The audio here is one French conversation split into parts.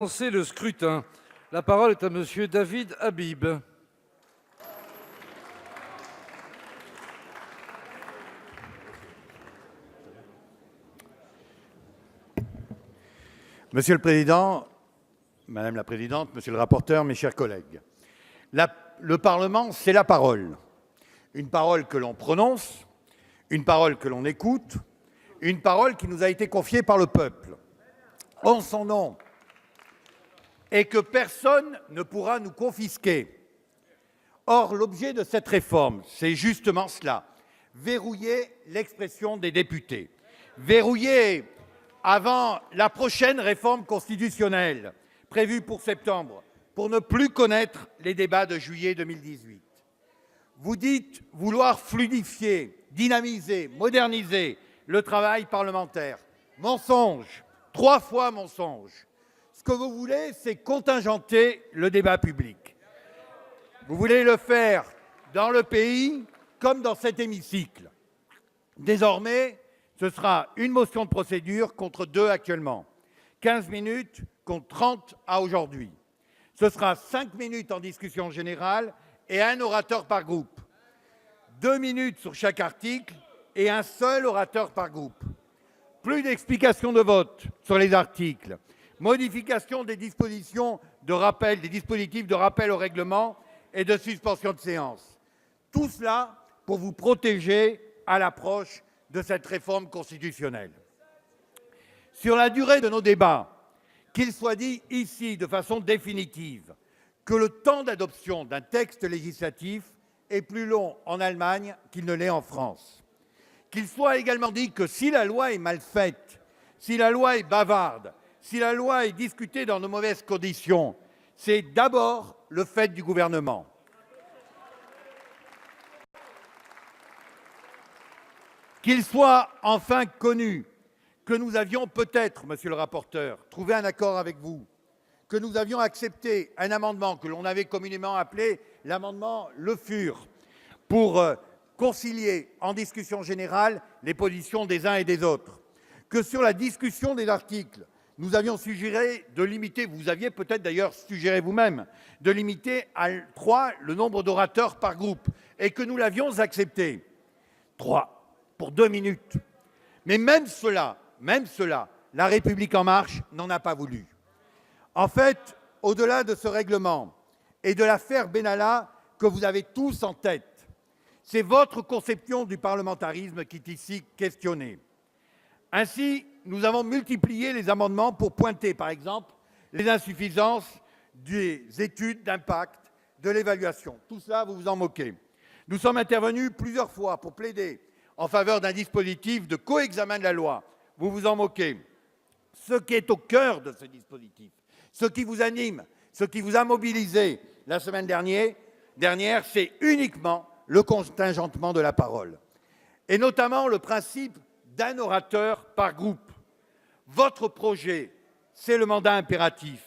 Lancer le scrutin. La parole est à monsieur David Habib. Monsieur le Président, Madame la Présidente, Monsieur le rapporteur, mes chers collègues, le Parlement, c'est la parole. Une parole que l'on prononce, une parole que l'on écoute, une parole qui nous a été confiée par le peuple, en son nom, et que personne ne pourra nous confisquer. Or, l'objet de cette réforme, c'est justement cela, verrouiller l'expression des députés, verrouiller avant la prochaine réforme constitutionnelle prévue pour septembre, pour ne plus connaître les débats de juillet 2018. Vous dites vouloir fluidifier, dynamiser, moderniser le travail parlementaire. Mensonge, 3 fois mensonge. Ce que vous voulez, c'est contingenter le débat public. Vous voulez le faire dans le pays comme dans cet hémicycle. Désormais, ce sera une motion de procédure contre 2 actuellement. 15 minutes contre 30 à aujourd'hui. Ce sera 5 minutes en discussion générale et un orateur par groupe. 2 minutes sur chaque article et un seul orateur par groupe. Plus d'explications de vote sur les articles. Modification des dispositions de rappel, des dispositifs de rappel au règlement et de suspension de séance. Tout cela pour vous protéger à l'approche de cette réforme constitutionnelle. Sur la durée de nos débats, qu'il soit dit ici de façon définitive que le temps d'adoption d'un texte législatif est plus long en Allemagne qu'il ne l'est en France. Qu'il soit également dit que si la loi est mal faite, si la loi est bavarde, si la loi est discutée dans de mauvaises conditions, c'est d'abord le fait du gouvernement. Qu'il soit enfin connu que nous avions peut-être, monsieur le rapporteur, trouvé un accord avec vous, que nous avions accepté un amendement que l'on avait communément appelé l'amendement Le Fur, pour concilier en discussion générale les positions des uns et des autres, que sur la discussion des articles, nous avions suggéré de limiter, vous aviez peut-être d'ailleurs suggéré vous-même, de limiter à 3 le nombre d'orateurs par groupe, et que nous l'avions accepté. 3 pour 2 minutes. Mais même cela, la République En Marche n'en a pas voulu. En fait, au-delà de ce règlement et de l'affaire Benalla que vous avez tous en tête, c'est votre conception du parlementarisme qui est ici questionnée. Ainsi, nous avons multiplié les amendements pour pointer, par exemple, les insuffisances des études d'impact, de l'évaluation. Tout cela, vous vous en moquez. Nous sommes intervenus plusieurs fois pour plaider en faveur d'un dispositif de coexamen de la loi. Vous vous en moquez. Ce qui est au cœur de ce dispositif, ce qui vous anime, ce qui vous a mobilisé la semaine dernière, c'est uniquement le contingentement de la parole. Et notamment le principe d'un orateur par groupe. Votre projet, c'est le mandat impératif,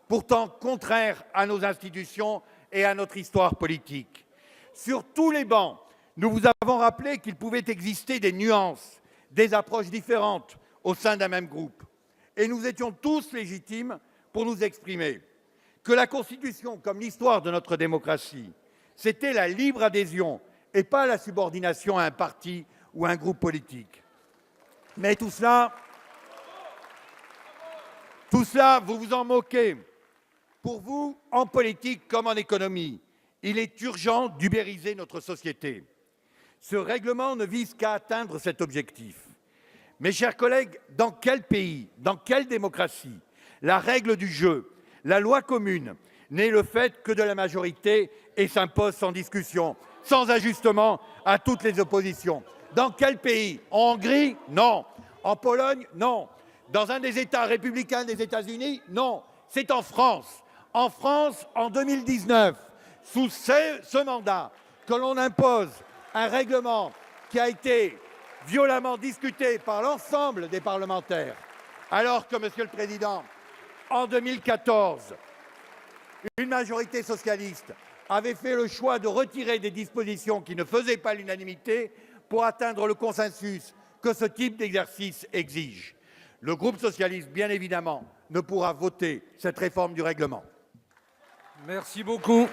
pourtant contraire à nos institutions et à notre histoire politique. Sur tous les bancs, nous vous avons rappelé qu'il pouvait exister des nuances, des approches différentes au sein d'un même groupe. Et nous étions tous légitimes pour nous exprimer. Que la Constitution, comme l'histoire de notre démocratie, c'était la libre adhésion et pas la subordination à un parti ou à un groupe politique. Mais tout cela, vous vous en moquez. Pour vous, en politique comme en économie, il est urgent d'ubériser notre société. Ce règlement ne vise qu'à atteindre cet objectif. Mes chers collègues, dans quel pays, dans quelle démocratie, la règle du jeu, la loi commune, n'est le fait que de la majorité et s'impose sans discussion, sans ajustement à toutes les oppositions? Dans quel pays? En Hongrie? Non. En Pologne? Non. Dans un des États républicains des États-Unis? Non. C'est en France. En France, en 2019, sous ce mandat, que l'on impose un règlement qui a été violemment discuté par l'ensemble des parlementaires, alors que, Monsieur le Président, en 2014, une majorité socialiste avait fait le choix de retirer des dispositions qui ne faisaient pas l'unanimité pour atteindre le consensus que ce type d'exercice exige. Le groupe socialiste, bien évidemment, ne pourra voter cette réforme du règlement. Merci beaucoup.